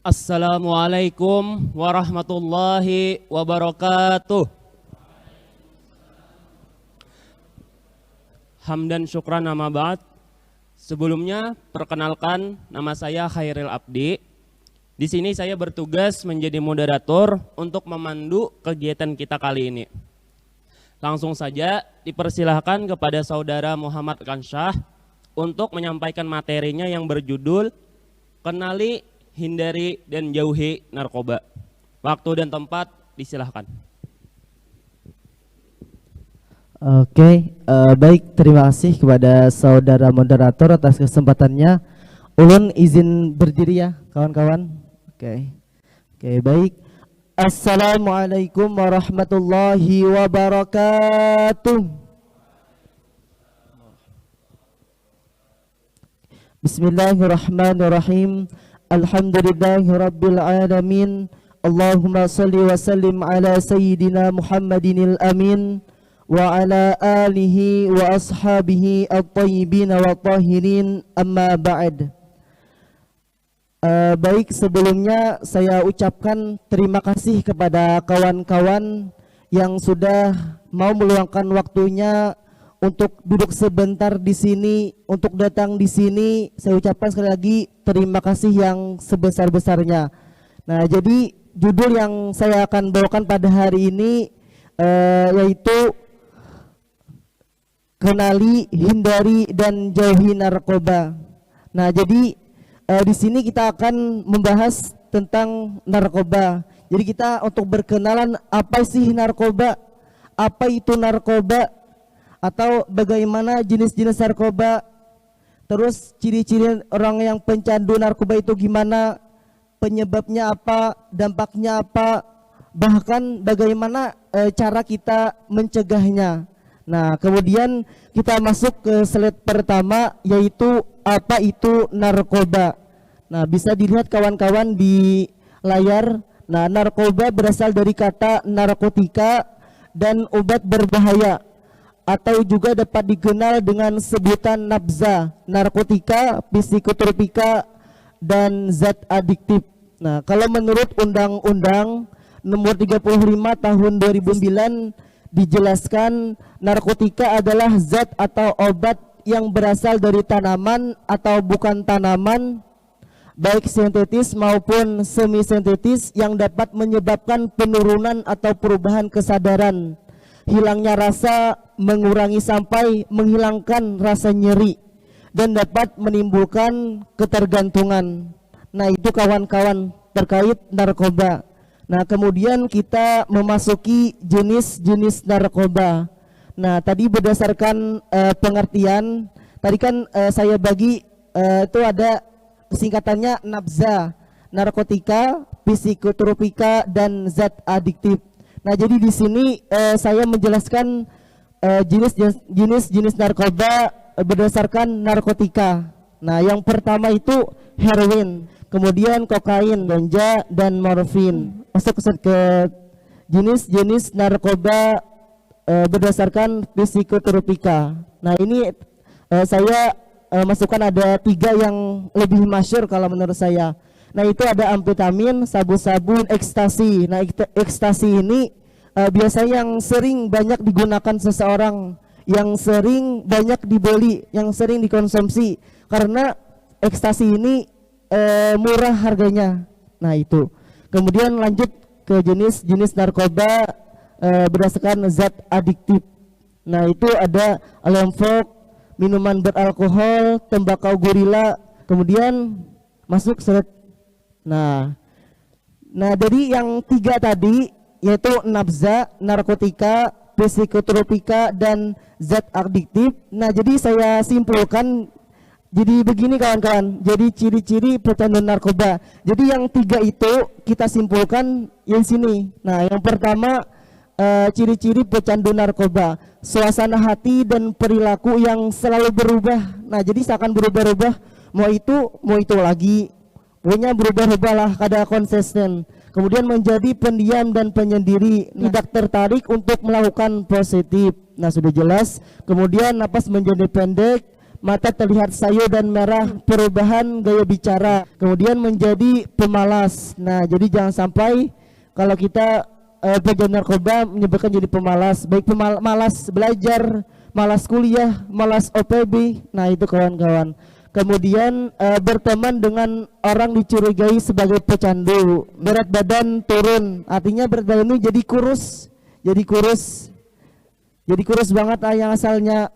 Assalamualaikum warahmatullahi wabarakatuh. Hamdan syukran amma ba'd. Sebelumnya perkenalkan, nama saya Khairil Abdi. Di sini saya bertugas menjadi moderator untuk memandu kegiatan kita kali ini. Langsung saja dipersilahkan kepada saudara Muhammad Kansyah untuk menyampaikan materinya yang berjudul Kenali, Hindari, dan Jauhi Narkoba. Waktu dan tempat disilahkan. Oke, baik, terima kasih kepada saudara moderator atas kesempatannya. Ulun izin berdiri ya kawan-kawan. Oke, baik. Assalamualaikum warahmatullahi wabarakatuh. Bismillahirrahmanirrahim. Alhamdulillahi rabbil alamin. Allahumma salli wa sallim ala sayyidina Muhammadinil amin wa ala alihi wa ashabihi at-tayyibin wa tahirin, amma ba'd. Baik, sebelumnya saya ucapkan terima kasih kepada kawan-kawan yang sudah mau meluangkan waktunya untuk duduk sebentar di sini, untuk datang di sini. Saya ucapkan sekali lagi terima kasih yang sebesar-besarnya. Nah, jadi judul yang saya akan bawakan pada hari ini yaitu Kenali, Hindari, dan Jauhi Narkoba. Nah, jadi di sini kita akan membahas tentang narkoba. Jadi kita untuk berkenalan, apa sih narkoba? Apa itu narkoba? Atau bagaimana jenis-jenis narkoba? Terus ciri-ciri orang yang pencandu narkoba itu gimana? Penyebabnya apa? Dampaknya apa? Bahkan bagaimana cara kita mencegahnya? Nah, kemudian kita masuk ke slide pertama, yaitu apa itu narkoba. Nah, bisa dilihat kawan-kawan di layar. Nah, narkoba berasal dari kata narkotika dan obat berbahaya, atau juga dapat dikenal dengan sebutan nabza, narkotika, psikotropika, dan zat adiktif. Nah, kalau menurut Undang-Undang Nomor 35 Tahun 2009 dijelaskan narkotika adalah zat atau obat yang berasal dari tanaman atau bukan tanaman, baik sintetis maupun semi sintetis, yang dapat menyebabkan penurunan atau perubahan kesadaran, hilangnya rasa, mengurangi sampai menghilangkan rasa nyeri, dan dapat menimbulkan ketergantungan. Nah, itu kawan-kawan terkait narkoba. Nah, kemudian kita memasuki jenis-jenis narkoba. Nah, tadi berdasarkan pengertian, tadi kan saya bagi itu ada singkatannya nabza, narkotika, psikotropika, dan zat adiktif. Nah, jadi di sini saya menjelaskan jenis-jenis narkoba berdasarkan narkotika. Nah, yang pertama itu heroin, kemudian kokain, ganja, dan morfin. Masuk ke jenis-jenis narkoba berdasarkan psikotropika. Nah, ini saya masukkan ada 3 yang lebih masyhur kalau menurut saya. Nah, itu ada amfetamin, sabu-sabu, ekstasi. Nah, ekstasi ini biasanya yang sering banyak digunakan seseorang, yang sering banyak dibeli, yang sering dikonsumsi, karena ekstasi ini murah harganya. Nah, itu. Kemudian lanjut ke jenis-jenis narkoba berdasarkan zat adiktif. Nah, itu ada lemfok, minuman beralkohol, tembakau gorila, kemudian masuk seret. Nah, dari yang 3 tadi, yaitu nabza, narkotika, psikotropika, dan zat adiktif. Nah, jadi saya simpulkan jadi begini kawan-kawan. Jadi ciri-ciri pecandu narkoba. Jadi yang 3 itu kita simpulkan yang sini. Nah, yang pertama ciri-ciri pecandu narkoba, suasana hati dan perilaku yang selalu berubah. Nah, jadi seakan berubah-ubah, mau itu lagi, pokoknya berubah-ubah lah, kada konsisten. Kemudian menjadi pendiam dan penyendiri, tidak tertarik untuk melakukan positif. Nah, sudah jelas. Kemudian napas menjadi pendek, mata terlihat sayu dan merah, perubahan gaya bicara, kemudian menjadi pemalas. Nah, jadi jangan sampai kalau kita pecandu narkoba menyebabkan jadi pemalas, baik malas belajar, malas kuliah, malas OPB. Nah, itu kawan-kawan. Kemudian berteman dengan orang dicurigai sebagai pecandu, berat badan turun, artinya berat badan itu jadi kurus banget, yang asalnya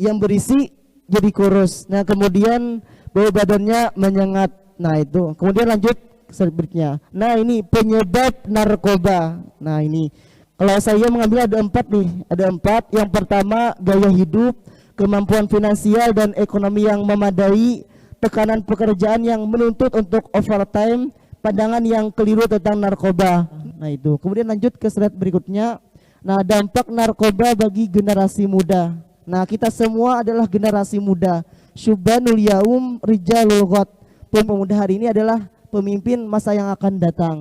yang berisi jadi kurus. Nah, kemudian bau badannya menyengat. Nah, itu. Kemudian lanjut selanjutnya. Nah, ini penyebab narkoba. Nah, ini kalau saya mengambil ada 4 nih. Ada 4. Yang pertama, gaya hidup, kemampuan finansial dan ekonomi yang memadai, tekanan pekerjaan yang menuntut untuk overtime, pandangan yang keliru tentang narkoba. Nah, itu. Kemudian lanjut ke slide berikutnya. Nah, dampak narkoba bagi generasi muda. Nah, kita semua adalah generasi muda. Syubanul yaum rijalul ghad. Pemuda hari ini adalah pemimpin masa yang akan datang.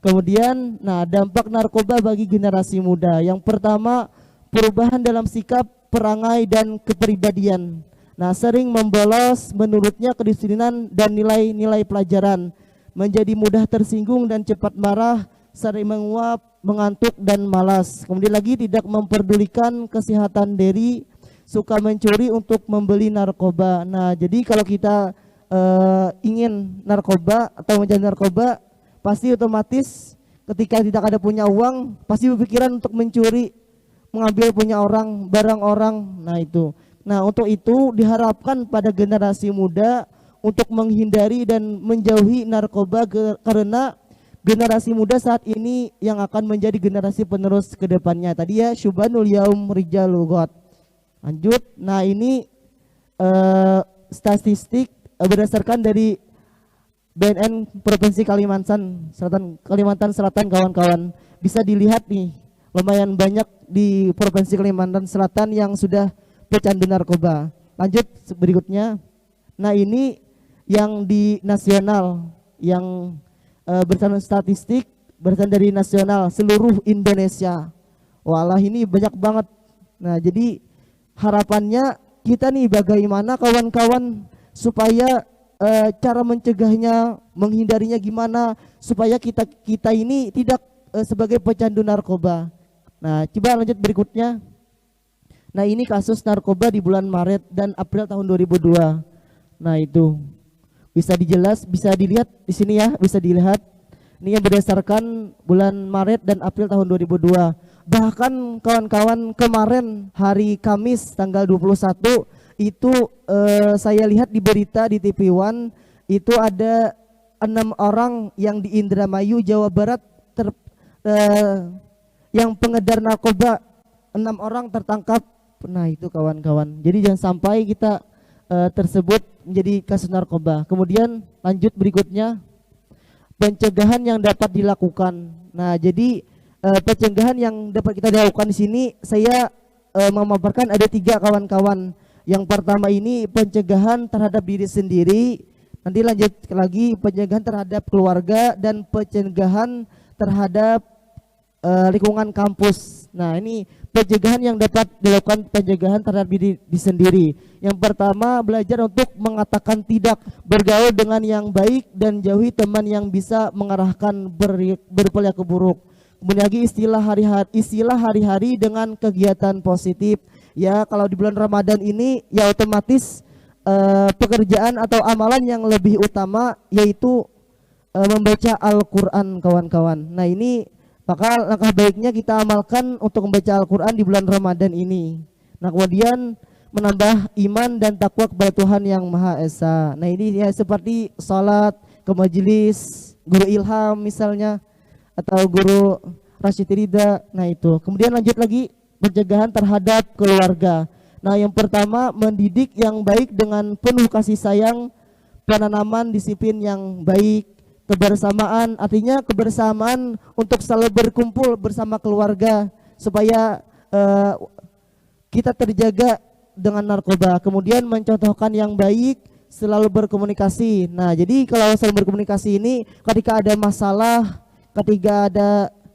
Kemudian, nah, dampak narkoba bagi generasi muda. Yang pertama, perubahan dalam sikap, perangai dan kepribadian. Nah, sering membolos, menurutnya kedisiplinan dan nilai-nilai pelajaran. Menjadi mudah tersinggung dan cepat marah, sering menguap, mengantuk dan malas. Kemudian lagi tidak memperdulikan kesehatan diri, suka mencuri untuk membeli narkoba. Nah, jadi kalau kita ingin narkoba atau menjadi narkoba, pasti otomatis ketika tidak ada punya uang, pasti berpikiran untuk mencuri, mengambil punya orang, barang orang. Nah, itu. Nah, untuk itu diharapkan pada generasi muda untuk menghindari dan menjauhi narkoba karena generasi muda saat ini yang akan menjadi generasi penerus ke depannya. Tadi ya, syubanul yaum rijalul ghad. Lanjut. Nah, ini statistik berdasarkan dari BNN Provinsi Kalimantan Selatan kawan-kawan. Bisa dilihat nih, lumayan banyak di Provinsi Kalimantan Selatan yang sudah pecandu narkoba. Lanjut berikutnya. Nah, ini yang di nasional, yang berdasarkan statistik, berdasarkan dari nasional seluruh Indonesia. Walah, ini banyak banget. Nah, jadi harapannya kita nih bagaimana kawan-kawan supaya cara mencegahnya, menghindarinya gimana supaya kita ini tidak sebagai pecandu narkoba. Nah, coba lanjut berikutnya. Nah, ini kasus narkoba di bulan Maret dan April tahun 2002. Nah, itu bisa dilihat di sini ya, bisa dilihat. Ini yang berdasarkan bulan Maret dan April tahun 2002. Bahkan kawan-kawan kemarin hari Kamis tanggal 21 itu saya lihat di berita di TV One itu ada 6 orang yang di Indramayu, Jawa Barat yang pengedar narkoba, 6 orang tertangkap. Nah, itu kawan-kawan. Jadi jangan sampai kita tersebut menjadi kasus narkoba. Kemudian lanjut berikutnya, pencegahan yang dapat dilakukan. Nah, jadi pencegahan yang dapat kita lakukan di sini saya memaparkan ada 3 kawan-kawan. Yang pertama ini pencegahan terhadap diri sendiri, nanti lanjut lagi pencegahan terhadap keluarga dan pencegahan terhadap lingkungan kampus. Nah, ini pencegahan yang dapat dilakukan, pencegahan terhadap diri sendiri. Yang pertama, belajar untuk mengatakan tidak, bergaul dengan yang baik dan jauhi teman yang bisa mengarahkan berperilaku buruk. Kemudian lagi istilah hari-hari dengan kegiatan positif. Ya, kalau di bulan Ramadan ini ya otomatis pekerjaan atau amalan yang lebih utama yaitu membaca Al-Quran kawan-kawan. Nah, ini maka langkah baiknya kita amalkan untuk membaca Al-Quran di bulan Ramadan ini. Nah, kemudian menambah iman dan takwa kepada Tuhan yang Maha Esa. Nah, ini ya seperti salat, ke majelis, guru ilham misalnya, atau guru Rasyid Rida. Nah, itu. Kemudian lanjut lagi pencegahan terhadap keluarga. Nah, yang pertama mendidik yang baik dengan penuh kasih sayang, penanaman disiplin yang baik, kebersamaan, artinya kebersamaan untuk selalu berkumpul bersama keluarga supaya kita terjaga dengan narkoba. Kemudian mencontohkan yang baik, selalu berkomunikasi. Nah, jadi kalau selalu berkomunikasi ini ketika ada masalah, ketika ada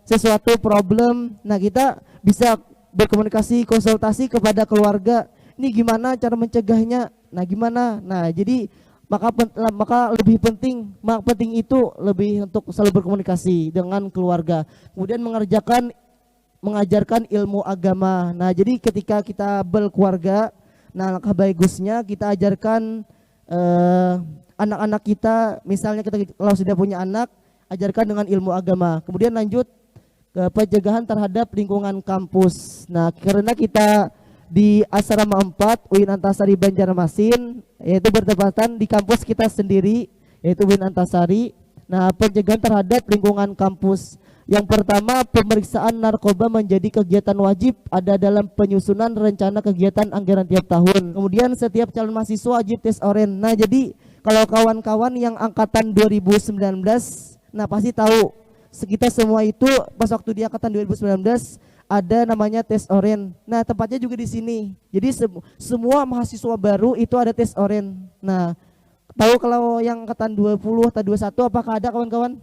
sesuatu problem, nah kita bisa berkomunikasi, konsultasi kepada keluarga. nih gimana cara mencegahnya. Nah, gimana? Nah, jadi maka lebih penting, itu lebih untuk selalu berkomunikasi dengan keluarga. Kemudian mengajarkan ilmu agama. Nah, jadi ketika kita berkeluarga, nah langkah bagusnya kita ajarkan anak-anak kita, misalnya kita kalau sudah punya anak, ajarkan dengan ilmu agama. Kemudian lanjut ke pencegahan terhadap lingkungan kampus. Nah, karena kita di Asrama 4 UIN Antasari Banjarmasin, yaitu bertepatan di kampus kita sendiri, yaitu UIN Antasari. Nah, pencegahan terhadap lingkungan kampus. Yang pertama, pemeriksaan narkoba menjadi kegiatan wajib ada dalam penyusunan rencana kegiatan anggaran tiap tahun. Kemudian setiap calon mahasiswa wajib tes oren. Nah, jadi kalau kawan-kawan yang angkatan 2019, nah pasti tahu, kita semua itu pas waktu di angkatan 2019 ada namanya tes oren. Nah, tempatnya juga di sini. Jadi semua mahasiswa baru itu ada tes oren. Nah, tahu kalau yang angkatan 20 atau 21 apakah ada kawan-kawan?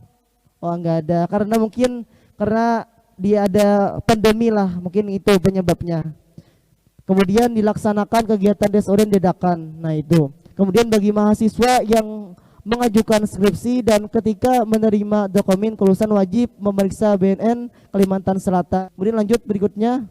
Oh, enggak ada. Karena dia ada pandemi lah, mungkin itu penyebabnya. Kemudian dilaksanakan kegiatan tes oren dadakan. Nah, itu. Kemudian bagi mahasiswa yang mengajukan skripsi dan ketika menerima dokumen kelulusan wajib memeriksa BNN Kalimantan Selatan. Kemudian lanjut berikutnya.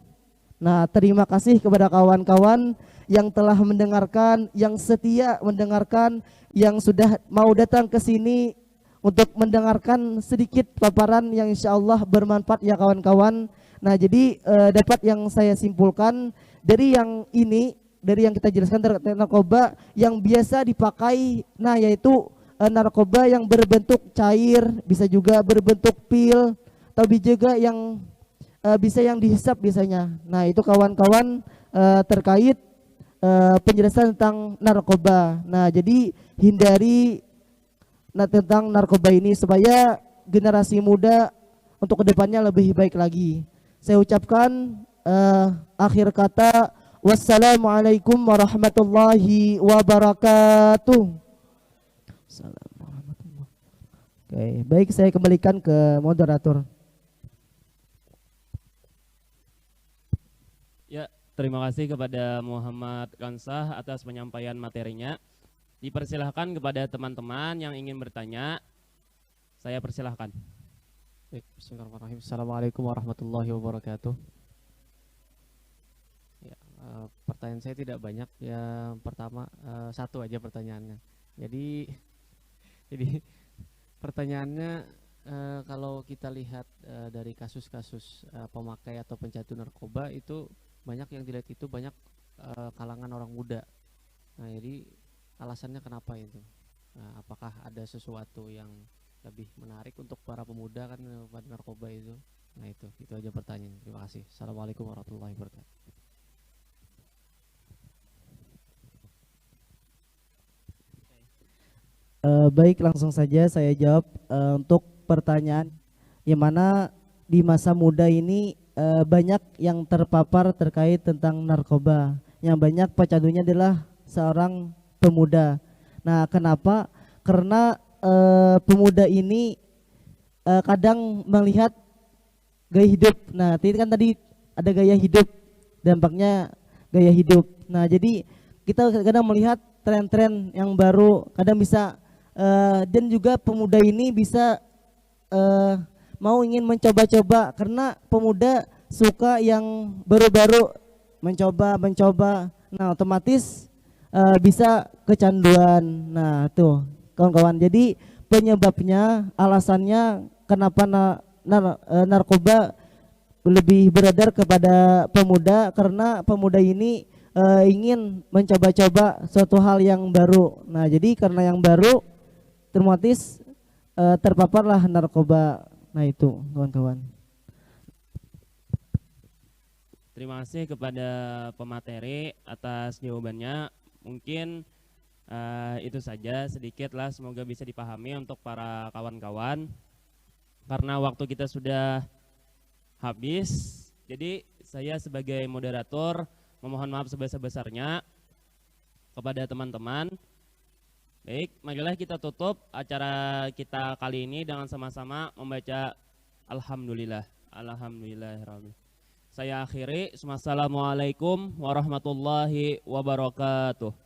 Nah, terima kasih kepada kawan-kawan yang telah mendengarkan, yang setia mendengarkan, yang sudah mau datang ke sini untuk mendengarkan sedikit paparan yang insya Allah bermanfaat ya kawan-kawan. Nah, jadi dapat yang saya simpulkan dari yang ini, dari yang kita jelaskan tentang narkoba yang biasa dipakai, nah yaitu narkoba yang berbentuk cair, bisa juga berbentuk pil, atau juga yang bisa yang dihisap biasanya. Nah, itu kawan-kawan terkait penjelasan tentang narkoba. Nah, jadi hindari tentang narkoba ini supaya generasi muda untuk kedepannya lebih baik lagi. Saya ucapkan akhir kata, wassalamualaikum warahmatullahi wabarakatuh. Oke, baik, saya kembalikan ke moderator. Ya, terima kasih kepada Muhammad Kansah atas penyampaian materinya. Dipersilahkan kepada teman-teman yang ingin bertanya. Saya persilahkan. Baik, bismillahirrahmanirrahim. Assalamualaikum warahmatullahi wabarakatuh. Ya, pertanyaan saya tidak banyak. Yang pertama, satu aja pertanyaannya. Jadi pertanyaannya, kalau kita lihat dari kasus-kasus pemakai atau pencandu narkoba itu banyak yang dilihat itu banyak kalangan orang muda. Nah, jadi alasannya kenapa itu? Nah, apakah ada sesuatu yang lebih menarik untuk para pemuda kan pada narkoba itu? Nah, itu aja pertanyaan. Terima kasih. Assalamualaikum warahmatullahi wabarakatuh. Baik, langsung saja saya jawab untuk pertanyaan yang mana di masa muda ini banyak yang terpapar terkait tentang narkoba. Yang banyak pecandunya adalah seorang pemuda. Nah, kenapa? Karena pemuda ini kadang melihat gaya hidup. Nah, tadi ada gaya hidup, dampaknya gaya hidup. Nah, jadi kita kadang melihat tren-tren yang baru, kadang bisa dan juga pemuda ini bisa mau ingin mencoba-coba, karena pemuda suka yang baru-baru, mencoba. Nah, otomatis bisa kecanduan. Nah, tuh kawan-kawan. Jadi penyebabnya, alasannya kenapa narkoba lebih beredar kepada pemuda, karena pemuda ini ingin mencoba-coba suatu hal yang baru. Nah, jadi karena yang baru otomatis terpaparlah narkoba. Nah, itu kawan-kawan. Terima kasih kepada pemateri atas jawabannya. Mungkin itu saja sedikit lah, semoga bisa dipahami untuk para kawan-kawan. Karena waktu kita sudah habis, jadi saya sebagai moderator memohon maaf sebesar-besarnya kepada teman-teman. Baik, marilah kita tutup acara kita kali ini dengan sama-sama membaca Alhamdulillah. Alhamdulillahirrahmanirrahim. Saya akhiri. Wassalamualaikum warahmatullahi wabarakatuh.